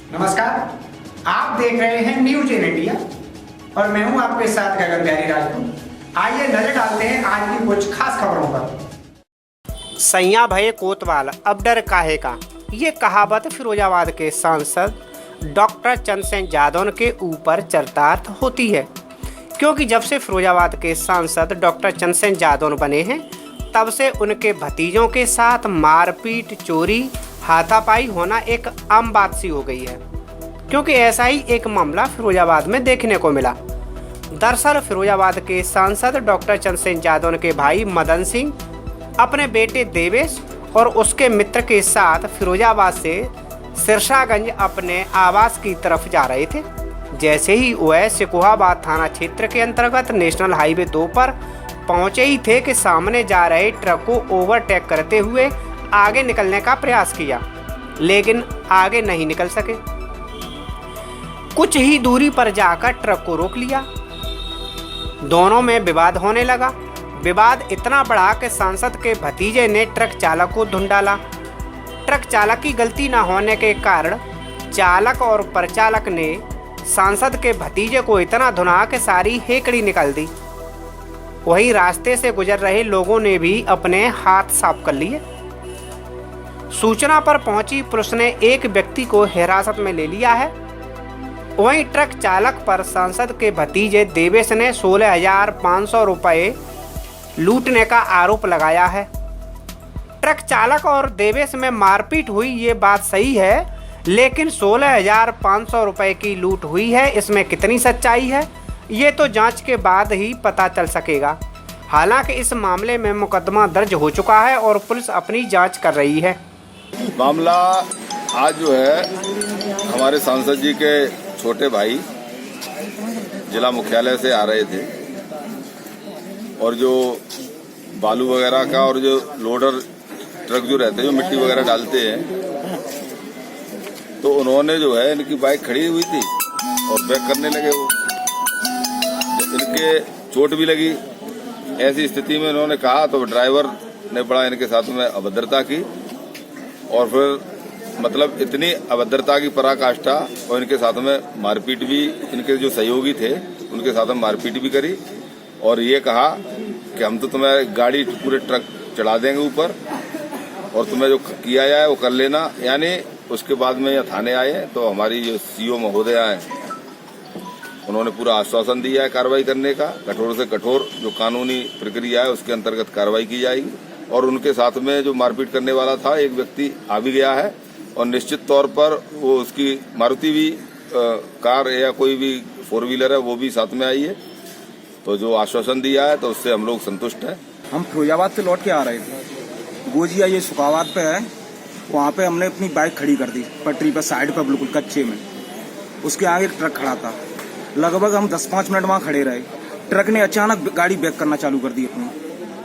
नमस्कार, आप देख रहे हैं न्यूज इन इंडिया और मैं हूं आपके साथ गगन बिहारी राजपूत। आइए नजर डालते हैं आज की कुछ खास खबरों पर। सैया भये कोतवाल अब डर काहे का, ये कहावत फिरोजाबाद के सांसद डॉक्टर चंद्रसेन जादौन के ऊपर चरितार्थ होती है, क्योंकि जब से फिरोजाबाद के सांसद डॉक्टर चंद्रसेन जादौन बने हैं तब से उनके भतीजों के साथ मारपीट, चोरी, हाथापाई होना एक आम बात सी हो गई है। क्योंकि ऐसा ही एक मामला फिरोजाबाद में देखने को मिला। दरअसल फिरोजाबाद के सांसद डॉक्टर चंद्रसेन जादौन के भाई मदन सिंह अपने बेटे देवेश और उसके मित्र के साथ फिरोजाबाद से सिरसागंज अपने आवास की तरफ जा रहे थे। जैसे ही वह सिकोहाबाद थाना क्षेत्र के अंतर्गत नेशनल हाईवे 2 पर पहुंचे ही थे कि सामने जा रहे ट्रक को ओवरटेक करते हुए आगे निकलने का प्रयास किया, लेकिन आगे नहीं निकल सके। कुछ ही दूरी पर जाकर ट्रक को रोक लिया। दोनों में विवाद होने लगा। विवाद इतना बढ़ा कि सांसद के भतीजे ने ट्रक चालक को धुन डाला। ट्रक चालक की गलती न होने के कारण चालक और परिचालक ने सांसद के भतीजे को इतना धुना कि सारी हेकड़ी निकाल दी। वहीं रास्ते से गुजर रहे लोगों ने भी अपने हाथ साफ कर लिए। सूचना पर पहुंची पुलिस ने एक व्यक्ति को हिरासत में ले लिया है। वहीं ट्रक चालक पर सांसद के भतीजे देवेश ने 16,500 रुपये लूटने का आरोप लगाया है। ट्रक चालक और देवेश में मारपीट हुई ये बात सही है, लेकिन 16,500 रुपये की लूट हुई है, इसमें कितनी सच्चाई है ये तो जांच के बाद ही पता चल सकेगा। हालांकि इस मामले में मुकदमा दर्ज हो चुका है और पुलिस अपनी जांच कर रही है। मामला आज जो है हमारे सांसद जी के छोटे भाई जिला मुख्यालय से आ रहे थे और जो बालू वगैरह का और जो लोडर ट्रक जो रहते हैं जो मिट्टी वगैरह डालते हैं, तो उन्होंने जो है इनकी बाइक खड़ी हुई थी और बैक करने लगे। वो इनके चोट भी लगी। ऐसी स्थिति में उन्होंने कहा तो ड्राइवर ने बड़ा इनके साथ में अभद्रता की और फिर मतलब इतनी अभद्रता की पराकाष्ठा और इनके साथ में मारपीट भी, इनके जो सहयोगी थे उनके साथ में मारपीट भी करी और ये कहा कि हम तो तुम्हें गाड़ी पूरे ट्रक चढ़ा देंगे ऊपर और तुम्हें जो किया जाए वो कर लेना। यानी उसके बाद में यहाँ थाने आए तो हमारी जो सीओ महोदया है उन्होंने पूरा आश्वासन दिया है कार्रवाई करने का। कठोर से कठोर जो कानूनी प्रक्रिया है उसके अंतर्गत कार्रवाई की जाएगी और उनके साथ में जो मारपीट करने वाला था एक व्यक्ति आ भी गया है और निश्चित तौर पर वो उसकी मारुति भी कार या कोई भी 4 व्हीलर है वो भी साथ में आई है। तो जो आश्वासन दिया है तो उससे हम लोग संतुष्ट हैं। हम फिरोजाबाद से लौट के आ रहे थे। गोजिया ये सुखाबाद पे है, वहाँ पे हमने अपनी बाइक खड़ी कर दी पटरी पर, साइड पर बिल्कुल कच्चे में। उसके आगे ट्रक खड़ा था। लगभग हम 10-5 मिनट वहाँ खड़े रहे। ट्रक ने अचानक गाड़ी बैक करना चालू कर दी अपनी।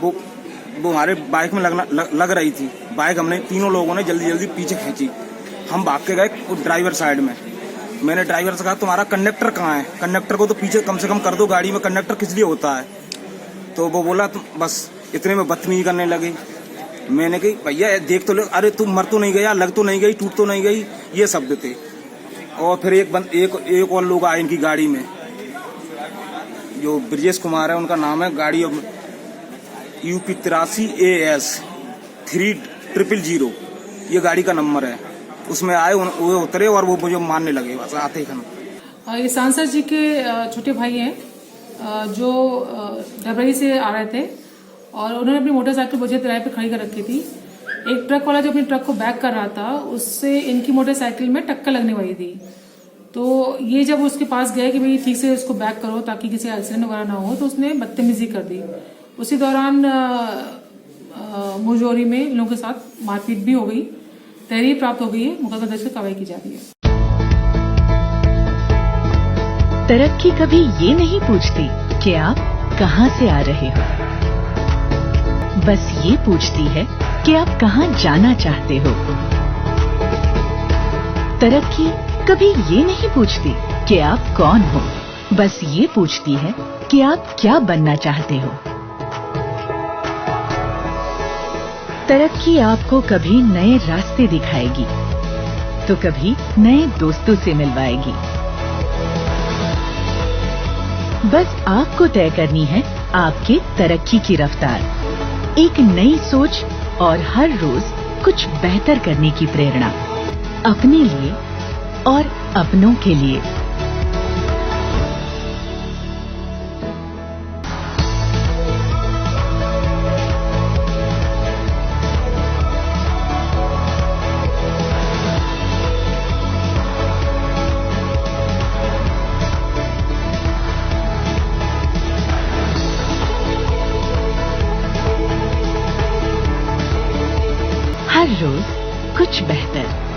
वो हमारे बाइक में लग रही थी। बाइक हमने तीनों लोगों ने जल्दी जल्दी पीछे खींची। हम भाग के गए ड्राइवर साइड में। मैंने ड्राइवर से कहा तुम्हारा कंडक्टर कहाँ है, कंडक्टर को तो पीछे कम से कम कर दो, गाड़ी में कंडक्टर किस लिए होता है। तो वो बोला तुम बस, इतने में बदतमीजी करने लगे। मैंने कही भैया देख तो लो, अरे तुम मर तो नहीं गया, लग तो नहीं गई, टूट तो नहीं गई, ये शब्द थे। और फिर एक और लोग आए इनकी गाड़ी में, जो ब्रजेश कुमार है उनका नाम है, गाड़ी UP 83 AS 3000 ये गाड़ी का नंबर है। उसमें आए, वो उतरे और वो मुझे मारने लगे बस आते ही खाना। ये सांसद जी के छोटे भाई हैं जो डबरई से आ रहे थे और उन्होंने अपनी मोटरसाइकिल बोझे किराए पे खड़ी कर रखी थी। एक ट्रक वाला जो अपने ट्रक को बैक कर रहा था उससे इनकी मोटरसाइकिल में टक्कर लगने वाली थी। तो ये जब उसके पास गए कि भाई ठीक से उसको बैक करो ताकि किसी एक्सीडेंट वगैरह ना हो, तो उसने बदतमीजी कर दी। उसी दौरान मुजोरी में इन लोगों के साथ मारपीट भी हो गई। तहरीर प्राप्त हो गई है, मुकदमा दर्ज कर कार्रवाई की जा रही है। तरक्की कभी ये नहीं पूछती कि आप कहां से आ रहे हो, बस ये पूछती है कि आप कहां जाना चाहते हो। तरक्की कभी ये नहीं पूछती कि आप कौन हो, बस ये पूछती है कि आप क्या बनना चाहते हो। तरक्की आपको कभी नए रास्ते दिखाएगी, तो कभी नए दोस्तों से मिलवाएगी। बस आपको तय करनी है आपके तरक्की की रफ्तार, एक नई सोच और हर रोज कुछ बेहतर करने की प्रेरणा, अपने लिए और अपनों के लिए। हर रोज कुछ बेहतर।